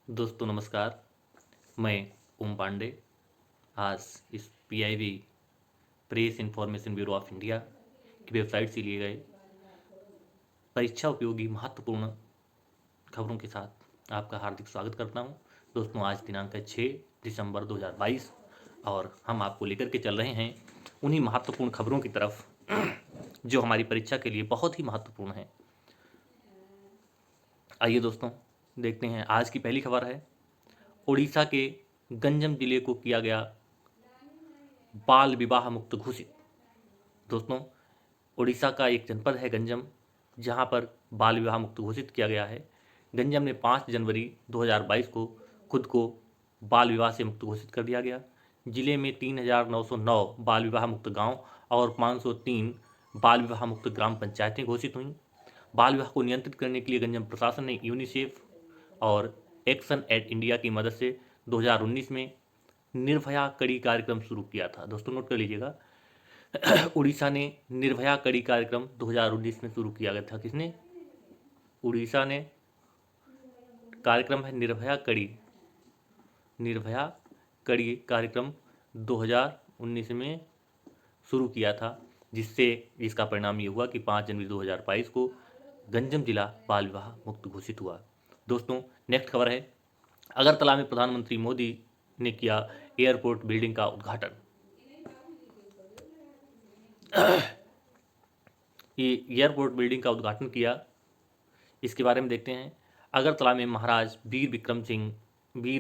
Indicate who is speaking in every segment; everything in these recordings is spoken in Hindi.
Speaker 1: दोस्तों नमस्कार। मैं ओम पांडे आज इस PIB press information bureau of India की वेबसाइट से लिए गए परीक्षा उपयोगी महत्वपूर्ण खबरों के साथ आपका हार्दिक स्वागत करता हूं। दोस्तों आज दिनांक है 6 दिसंबर 2022 और हम आपको लेकर के चल रहे हैं उन्हीं महत्वपूर्ण खबरों की तरफ जो हमारी परीक्षा के लिए बहुत ही महत्वपूर्ण है। आइए दोस्तों देखते हैं। आज की पहली खबर है उड़ीसा के गंजम जिले को किया गया बाल विवाह मुक्त घोषित। दोस्तों उड़ीसा का एक जनपद है गंजम, जहां पर बाल विवाह मुक्त घोषित किया गया है। गंजम ने 5 जनवरी 2022 को खुद को बाल विवाह से मुक्त घोषित कर दिया गया। जिले में 3,909 बाल विवाह मुक्त गांव और 503 बाल विवाह मुक्त ग्राम पंचायतें घोषित हुईं। बाल विवाह को नियंत्रित करने के लिए गंजम प्रशासन ने यूनिसेफ और एक्शन एड इंडिया की मदद से 2019 में निर्भया कड़ी कार्यक्रम शुरू किया था। दोस्तों नोट कर लीजिएगा, उड़ीसा ने निर्भया कड़ी कार्यक्रम 2019 में शुरू किया गया था। किसने? उड़ीसा ने। कार्यक्रम है निर्भया कड़ी कार्यक्रम 2019 में शुरू किया था, जिसका परिणाम ये हुआ कि 5 जनवरी 2022 को गंजम जिला बाल विवाह मुक्त घोषित हुआ। दोस्तों नेक्स्ट खबर है अगरतला में प्रधानमंत्री मोदी ने किया एयरपोर्ट बिल्डिंग का उद्घाटन। ये एयरपोर्ट बिल्डिंग का उद्घाटन किया, इसके बारे में देखते हैं। अगरतला में महाराज वीर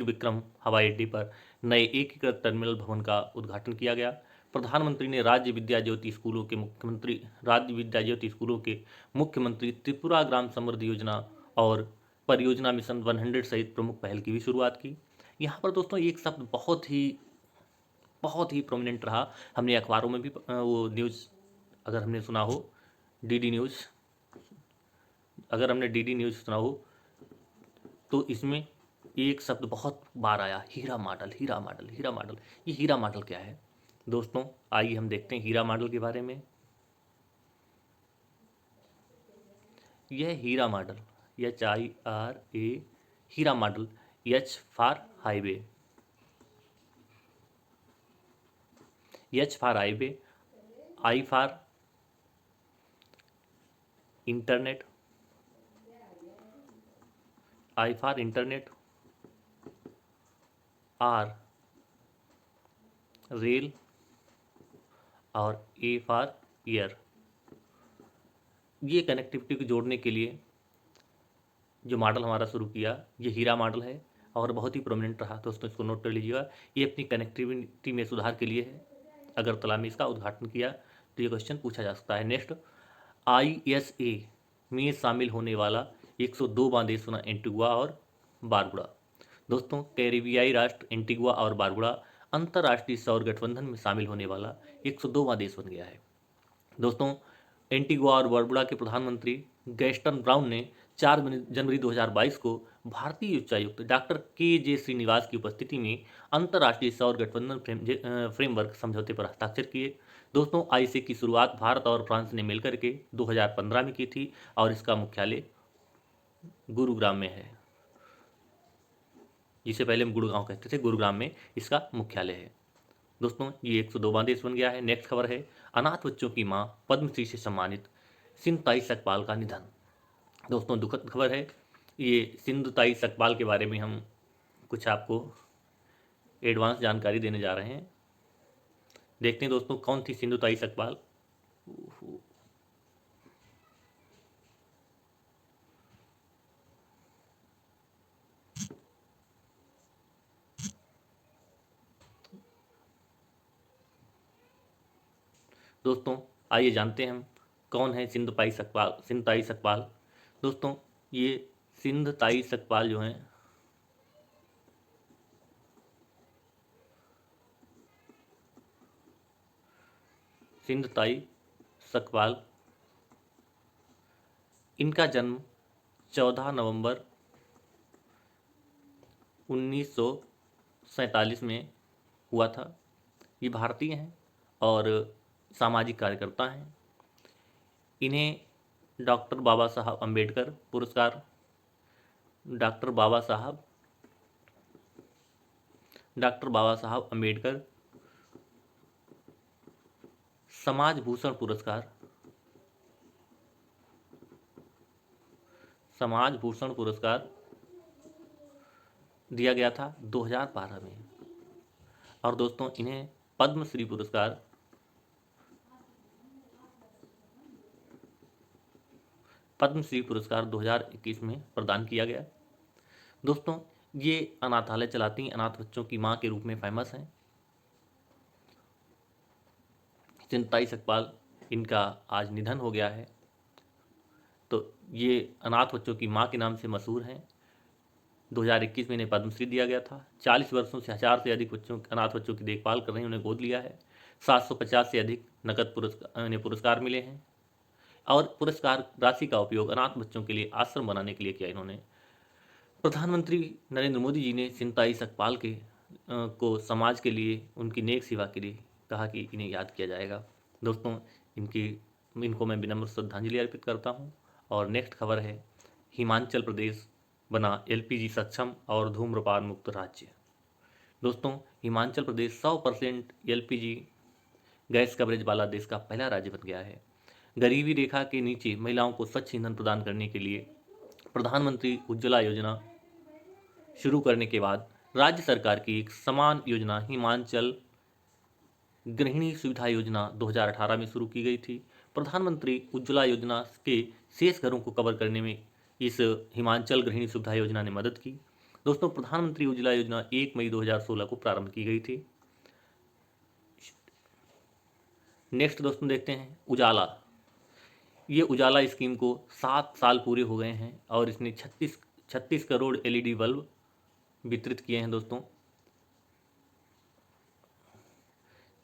Speaker 1: विक्रम हवाई अड्डे पर नए एकीकृत टर्मिनल भवन का उद्घाटन किया गया। प्रधानमंत्री ने राज्य विद्या ज्योति स्कूलों के मुख्यमंत्री त्रिपुरा ग्राम समृद्धि योजना और परियोजना मिशन 100 सहित प्रमुख पहल की भी शुरुआत की। यहाँ पर दोस्तों एक शब्द बहुत ही प्रोमिनेंट रहा। हमने अखबारों में भी वो न्यूज़ अगर हमने सुना हो, डीडी न्यूज़ अगर हमने डीडी न्यूज़ सुना हो तो इसमें एक शब्द बहुत बार आया, हीरा मॉडल। हीरा मॉडल, हीरा मॉडल। ये हीरा मॉडल क्या है दोस्तों? आइए हम देखते हैं हीरा मॉडल के बारे में। यह HIRA model HIRA HIRA model, H for highway, H for highway, I for internet, I for internet, R rail और A फॉर एयर। ये कनेक्टिविटी को जोड़ने के लिए जो मॉडल हमारा शुरू किया, ये हीरा मॉडल है और बहुत ही प्रोमिनेंट रहा। दोस्तों इसको नोट कर लीजिएगा, ये अपनी कनेक्टिविटी में सुधार के लिए है। अगरतला में इसका उद्घाटन किया तो ये क्वेश्चन पूछा जा सकता है। नेक्स्ट, ISA में शामिल होने वाला 102वां देश बना एंटीगुआ और बारबुडा। दोस्तों कैरिबियाई राष्ट्र एंटीगुआ और बारबुडा अंतर्राष्ट्रीय सौर गठबंधन में शामिल होने वाला 102वां देश बन गया है। दोस्तों एंटीगुआ और बारबुडा के प्रधानमंत्री गैस्टन ब्राउन ने 4 जनवरी 2022 को भारतीय उच्चायुक्त डॉक्टर KJ श्रीनिवास की उपस्थिति में अंतर्राष्ट्रीय सौर गठबंधन फ्रेमवर्क समझौते पर हस्ताक्षर किए। दोस्तों ISA की शुरुआत भारत और फ्रांस ने मिलकर के 2015 में की थी और इसका मुख्यालय गुरुग्राम में है, जिसे पहले हम गुड़गांव कहते थे। गुरुग्राम में इसका मुख्यालय है। दोस्तों ये 102वां देश बन गया है। नेक्स्ट खबर है अनाथ बच्चों की मां पद्मश्री से सम्मानित सिंधुताई सकपाल का निधन। दोस्तों दुखद खबर है। ये सिंधुताई सकपाल के बारे में हम कुछ आपको एडवांस जानकारी देने जा रहे हैं। देखते हैं दोस्तों कौन थी सिंधुताई सकपाल। दोस्तों आइए जानते हैं हम कौन है सिंधुताई सकपाल। दोस्तों ये सिंधुताई सकपाल जो हैं सिंधुताई सकपाल, इनका जन्म 14 नवंबर 1947 में हुआ था। ये भारतीय हैं और सामाजिक कार्यकर्ता हैं। इन्हें डॉक्टर बाबा साहब अम्बेडकर पुरस्कार, डॉक्टर बाबा साहब डॉक्टर बाबा साहब अम्बेडकर समाज भूषण पुरस्कार, समाज भूषण पुरस्कार दिया गया था 2012 में। और दोस्तों इन्हें पद्मश्री पुरस्कार पद्मश्री पुरस्कार 2021 में प्रदान किया गया। दोस्तों ये अनाथालय चलाती अनाथ बच्चों की मां के रूप में फेमस हैं। चिंताई सकपाल, इनका आज निधन हो गया है। तो ये अनाथ बच्चों की मां के नाम से मशहूर हैं। 2021 में इन्हें पद्मश्री दिया गया था। 40 वर्षों से 1000 से अधिक बच्चों अनाथ बच्चों की देखभाल कर रही हैं, उन्हें गोद लिया है। 750 से अधिक नकद पुरस्कार मिले हैं। और पुरस्कार राशि का उपयोग अनाथ बच्चों के लिए आश्रम बनाने के लिए किया इन्होंने। प्रधानमंत्री नरेंद्र मोदी जी ने चिंताई सकपाल के को समाज के लिए उनकी नेक सेवा के लिए कहा कि इन्हें याद किया जाएगा। दोस्तों इनको मैं विनम्र श्रद्धांजलि अर्पित करता हूँ। और नेक्स्ट खबर है, हिमाचल प्रदेश बना एलपीजी सक्षम और धूम्रपान मुक्त राज्य। दोस्तों Himachal Pradesh 100% LPG gas coverage वाला देश का पहला राज्य बन गया है। गरीबी रेखा के नीचे महिलाओं को स्वच्छ ईंधन प्रदान करने के लिए प्रधानमंत्री उज्ज्वला योजना शुरू करने के बाद राज्य सरकार की एक समान योजना हिमाचल गृहिणी सुविधा योजना 2018 में शुरू की गई थी। प्रधानमंत्री उज्ज्वला योजना के शेष घरों को कवर करने में इस हिमाचल गृहिणी सुविधा योजना ने मदद की। दोस्तों प्रधानमंत्री उज्ज्वला योजना 1 मई 2016 को प्रारंभ की गई थी। नेक्स्ट दोस्तों देखते हैं उजाला। ये उजाला स्कीम को 7 साल पूरे हो गए हैं और इसने 36 करोड़ एलईडी बल्ब वितरित किए हैं। दोस्तों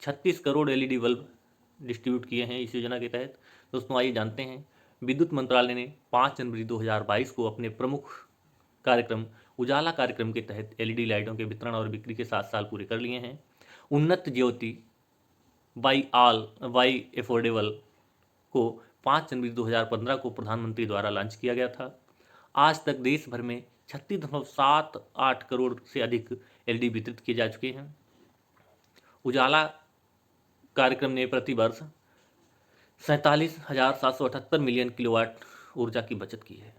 Speaker 1: 36 करोड़ एलईडी बल्ब डिस्ट्रीब्यूट किए हैं इस योजना के तहत। दोस्तों आइए जानते हैं, विद्युत मंत्रालय ने 5 जनवरी 2022 को अपने प्रमुख कार्यक्रम उजाला कार्यक्रम के तहत एलईडी लाइटों के वितरण और बिक्री के 7 साल पूरे कर लिए हैं। उन्नत ज्योति बाई एफोर्डेबल को 5 जनवरी 2015 को प्रधानमंत्री द्वारा लॉन्च किया गया था। आज तक देश भर में 36.78 करोड़ से अधिक एलईडी वितरित किए जा चुके हैं। उजाला कार्यक्रम ने प्रति वर्ष 47,778 मिलियन किलोवाट ऊर्जा की बचत की है।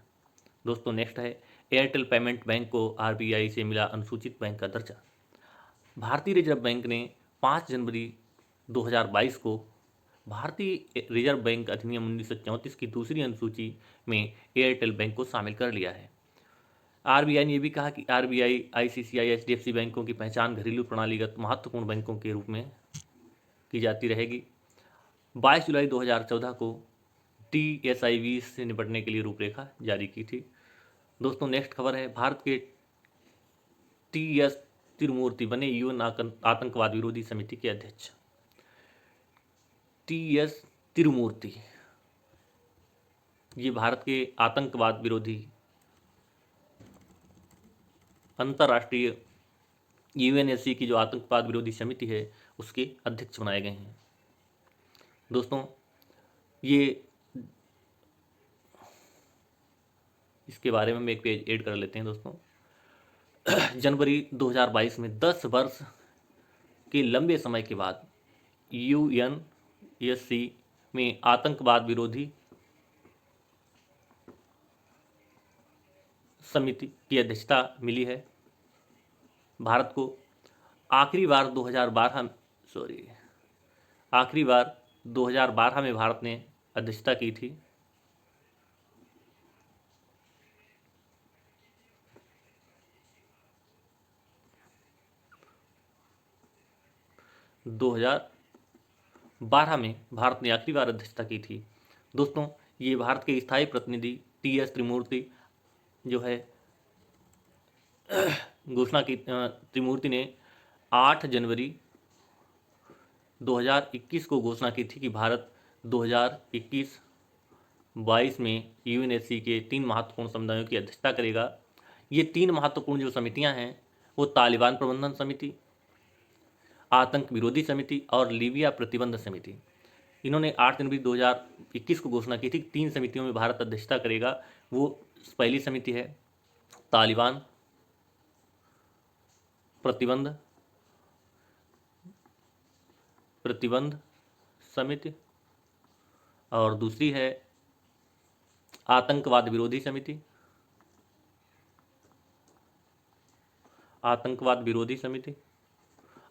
Speaker 1: दोस्तों नेक्स्ट है, एयरटेल पेमेंट बैंक को आरबीआई से मिला अनुसूचित बैंक का दर्जा। भारतीय रिजर्व बैंक ने 5 जनवरी 2022 को भारतीय रिजर्व बैंक अधिनियम 1934 की दूसरी अनुसूची में एयरटेल बैंक को शामिल कर लिया है। आरबीआई ने यह भी कहा कि आरबीआई, आईसीआईसीआई, एचडीएफसी बैंकों की पहचान घरेलू प्रणालीगत महत्वपूर्ण बैंकों के रूप में की जाती रहेगी। 22 जुलाई 2014 को टीएसआईवी से निपटने के लिए रूपरेखा जारी की थी। दोस्तों नेक्स्ट खबर है, भारत के टीएस तिरुमूर्ति बने यूएन आतंकवाद विरोधी समिति के अध्यक्ष। टीएस तिरुमूर्ति ये भारत के आतंकवाद विरोधी अंतर्राष्ट्रीय यूएनएससी की जो आतंकवाद विरोधी समिति है उसके अध्यक्ष बनाए गए हैं। दोस्तों ये इसके बारे में हम एक पेज ऐड कर लेते हैं। दोस्तों जनवरी 2022 में 10 वर्ष के लंबे समय के बाद यूएनएससी में आतंकवाद विरोधी समिति की अध्यक्षता मिली है भारत को। आखिरी बार 2012 में भारत ने अध्यक्षता की थी। भारत ने आखिरी बार अध्यक्षता की थी। दोस्तों ये भारत के स्थायी प्रतिनिधि टीएस त्रिमूर्ति जो है त्रिमूर्ति ने 8 जनवरी 2021 को घोषणा की थी कि भारत 2021-22 में यूएनएससी के 3 महत्वपूर्ण समुदायों की अध्यक्षता करेगा। ये 3 महत्वपूर्ण जो समितियां हैं वो तालिबान प्रबंधन समिति, आतंक विरोधी समिति और लीबिया प्रतिबंध समिति। इन्होंने 8 जनवरी 2021 को घोषणा की थी 3 समितियों में भारत अध्यक्षता करेगा। वो पहली समिति है तालिबान प्रतिबंध प्रतिबंध समिति और दूसरी है आतंकवाद विरोधी समिति, आतंकवाद विरोधी समिति,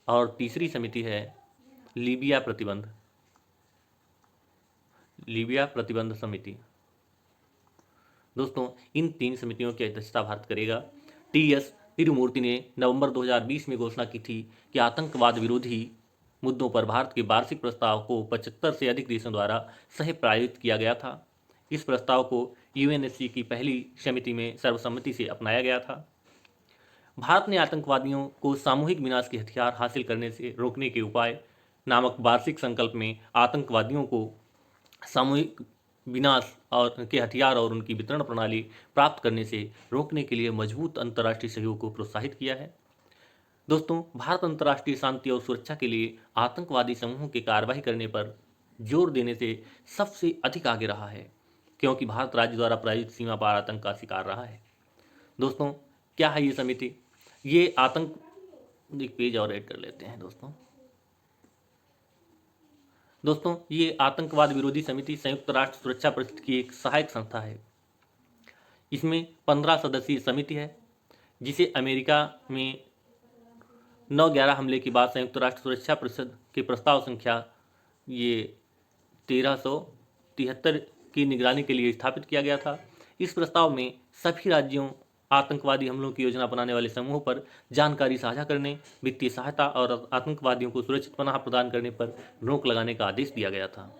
Speaker 1: और तीसरी समिति है लीबिया प्रतिबंध, लीबिया प्रतिबंध समिति। दोस्तों इन 3 समितियों की अध्यक्षता भारत करेगा। टी.एस. तिरुमूर्ति ने नवंबर 2020 में घोषणा की थी कि आतंकवाद विरोधी मुद्दों पर भारत के वार्षिक प्रस्ताव को 75 से अधिक देशों द्वारा सह प्रायोजित किया गया था। इस प्रस्ताव को यूएनएससी की पहली समिति में सर्वसम्मति से अपनाया गया था। भारत ने आतंकवादियों को सामूहिक विनाश के हथियार हासिल करने से रोकने के उपाय नामक वार्षिक संकल्प में आतंकवादियों को सामूहिक विनाश और के हथियार और उनकी वितरण प्रणाली प्राप्त करने से रोकने के लिए मजबूत अंतर्राष्ट्रीय सहयोग को प्रोत्साहित किया है। दोस्तों भारत अंतर्राष्ट्रीय शांति और सुरक्षा के लिए आतंकवादी समूहों के कार्रवाई करने पर जोर देने से सबसे अधिक आगे रहा है, क्योंकि भारत राज्य द्वारा प्रायोजित सीमा पार आतंक का शिकार रहा है। दोस्तों क्या है ये समिति? ये आतंक, एक पेज और ऐड कर लेते हैं दोस्तों ये आतंकवाद विरोधी समिति संयुक्त राष्ट्र सुरक्षा परिषद की एक सहायक संस्था है। इसमें 15 सदस्यीय समिति है, जिसे अमेरिका में 9/11 हमले के बाद संयुक्त राष्ट्र सुरक्षा परिषद के प्रस्ताव संख्या ये 1373 की निगरानी के लिए स्थापित किया गया था। इस प्रस्ताव में सभी राज्यों आतंकवादी हमलों की योजना बनाने वाले समूहों पर जानकारी साझा करने, वित्तीय सहायता और आतंकवादियों को सुरक्षित पनाह प्रदान करने पर रोक लगाने का आदेश दिया गया था।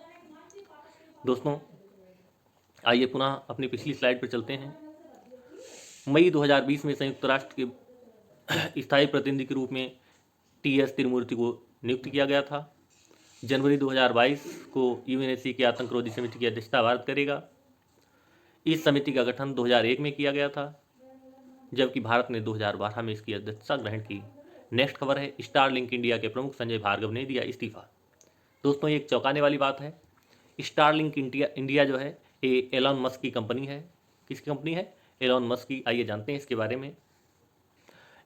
Speaker 1: दोस्तों आइए पुनः अपनी पिछली स्लाइड पर चलते हैं। मई 2020 में संयुक्त राष्ट्र के स्थायी प्रतिनिधि के रूप में टी.एस. तिरुमूर्ति को नियुक्त किया गया था। जनवरी 2022 को यूएनएससी की आतंकरोधी समिति की अध्यक्षता भारत करेगा। इस समिति का गठन 2001 में किया गया था, जबकि भारत ने 2012 में इसकी अध्यक्षता ग्रहण की। नेक्स्ट खबर है, स्टारलिंक इंडिया के प्रमुख संजय भार्गव ने दिया इस्तीफा। दोस्तों ये एक चौंकाने वाली बात है। स्टारलिंक इंडिया जो है ये एलॉन मस्क की कंपनी है। किसकी कंपनी है? एलॉन मस्क की। आइए जानते हैं इसके बारे में।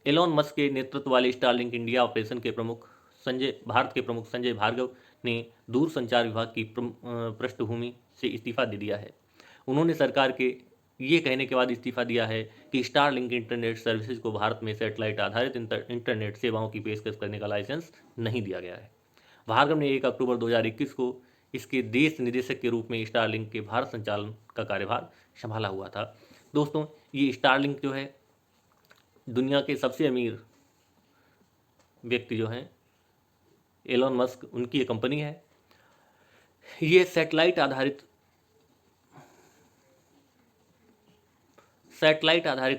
Speaker 1: एलॉन मस्क के नेतृत्व वाले स्टारलिंक इंडिया ऑपरेशन के भारत के प्रमुख संजय भार्गव ने दूरसंचार विभाग की पृष्ठभूमि से इस्तीफा दे दिया है। उन्होंने सरकार के ये कहने के बाद इस्तीफा दिया है कि स्टारलिंक इंटरनेट सर्विसेज को भारत में सैटेलाइट आधारित इंटरनेट सेवाओं की पेशकश करने का लाइसेंस नहीं दिया गया है। भार्गव ने 1 अक्टूबर 2021 को इसके देश निदेशक के रूप में स्टारलिंक के भारत संचालन का कार्यभार संभाला हुआ था। दोस्तों ये स्टारलिंक जो है दुनिया के सबसे अमीर व्यक्ति जो हैं एलॉन मस्क, उनकी ये कंपनी है। ये सैटेलाइट आधारित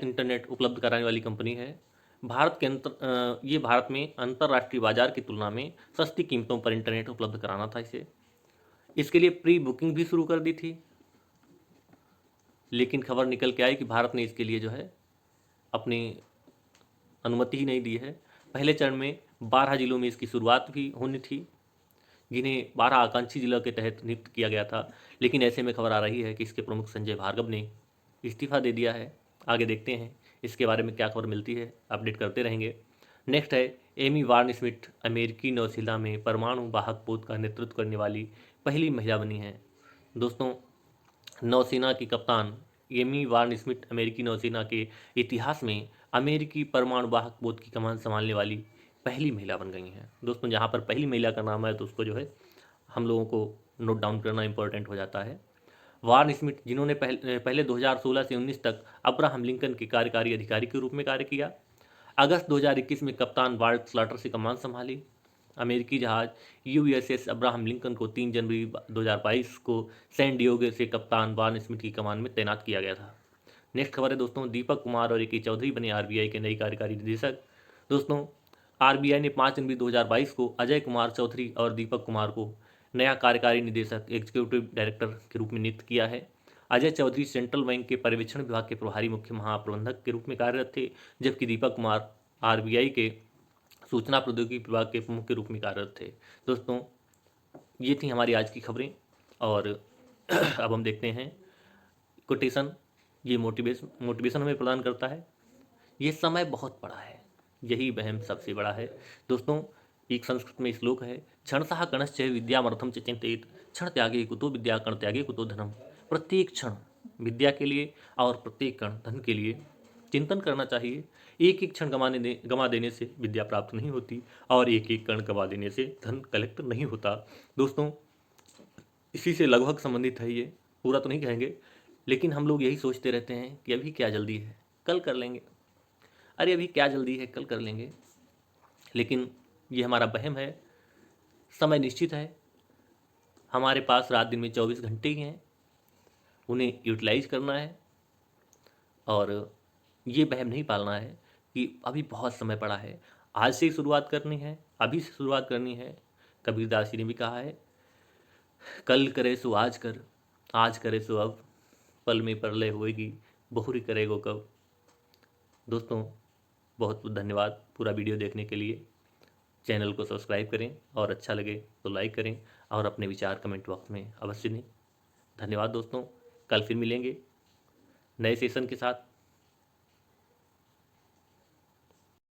Speaker 1: इंटरनेट उपलब्ध कराने वाली कंपनी है। ये भारत में अंतर्राष्ट्रीय बाजार की तुलना में सस्ती कीमतों पर इंटरनेट उपलब्ध कराना था इसके लिए प्री बुकिंग भी शुरू कर दी थी, लेकिन खबर निकल के आई कि भारत ने इसके लिए जो है अपनी अनुमति ही नहीं दी है। पहले चरण में 12 जिलों में इसकी शुरुआत भी होनी थी, जिन्हें 12 आकांक्षी जिलों के तहत नियुक्त किया गया था, लेकिन ऐसे में खबर आ रही है कि इसके प्रमुख संजय भार्गव ने इस्तीफा दे दिया है। आगे देखते हैं इसके बारे में क्या खबर मिलती है, अपडेट करते रहेंगे। नेक्स्ट है, एमी वार्न स्मिथ अमेरिकी नौसेना में परमाणु वाहक पोत का नेतृत्व करने वाली पहली महिला बनी है। दोस्तों नौसेना की कप्तान एमी वार्न स्मिथ अमेरिकी नौसेना के इतिहास में अमेरिकी परमाणु वाहक पोत की कमान संभालने वाली पहली महिला बन गई हैं। दोस्तों जहाँ पर पहली महिला का नाम है तो उसको जो है हम लोगों को नोट डाउन करना इंपॉर्टेंट हो जाता है। वार्न स्मिथ, जिन्होंने पहले 2016 से 19 तक अब्राहम लिंकन के कार्यकारी अधिकारी के रूप में कार्य किया, अगस्त 2021 में कप्तान वाल्ट स्लॉटर से कमान संभाली। अमेरिकी जहाज यूएसएस अब्राहम लिंकन को 3 जनवरी 2022 को सैन डिएगो से कप्तान वार्न स्मिथ की कमान में तैनात किया गया था। नेक्स्ट खबर है दोस्तों, दीपक कुमार और ए.के. चौधरी बने आरबीआई के नए कार्यकारी निदेशक। दोस्तों आरबीआई ने 5 जनवरी 2022 को अजय कुमार चौधरी और दीपक कुमार को नया कार्यकारी निदेशक एग्जीक्यूटिव डायरेक्टर के रूप में नियुक्त किया है। अजय चौधरी सेंट्रल बैंक के पर्यवेक्षण विभाग के प्रभारी मुख्य महाप्रबंधक के रूप में कार्यरत थे, जबकि दीपक कुमार आरबीआई के सूचना प्रौद्योगिकी विभाग के प्रमुख के रूप में कार्यरत थे। दोस्तों ये थी हमारी आज की खबरें, और अब हम देखते हैं कोटेशन। ये मोटिवेशन हमें प्रदान करता है। ये समय बहुत बड़ा है, यही वहम सबसे बड़ा है। दोस्तों एक संस्कृत में श्लोक है, क्षणतः कणश्च विद्यामर्थम च चिंतित, क्षण त्यागे कुतो विद्या कण त्यागे कुतो धनम। प्रत्येक क्षण विद्या के लिए और प्रत्येक कण धन के लिए चिंतन करना चाहिए। एक एक क्षण गंवा देने से विद्या प्राप्त नहीं होती और एक एक कण गंवा देने से धन कलेक्ट नहीं होता। दोस्तों, इसी से लगभग संबंधित है ये, पूरा तो नहीं कहेंगे, लेकिन हम लोग यही सोचते रहते हैं कि अभी क्या जल्दी है, कल कर लेंगे, अरे अभी क्या जल्दी है, कल कर लेंगे। लेकिन ये हमारा वहम है। समय निश्चित है, हमारे पास रात दिन में 24 घंटे ही हैं, उन्हें यूटिलाइज करना है और ये वहम नहीं पालना है कि अभी बहुत समय पड़ा है, आज से ही शुरुआत करनी है, अभी से शुरुआत करनी है। कबीरदास जी ने भी कहा है, कल करे सो आज करे सो अब, पल में परलय होएगी, बहुरी करेगो कब। दोस्तों, बहुत बहुत धन्यवाद पूरा वीडियो देखने के लिए। चैनल को सब्सक्राइब करें और अच्छा लगे तो लाइक करें और अपने विचार कमेंट बॉक्स में अवश्य दें। धन्यवाद दोस्तों, कल फिर मिलेंगे नए सेशन के साथ।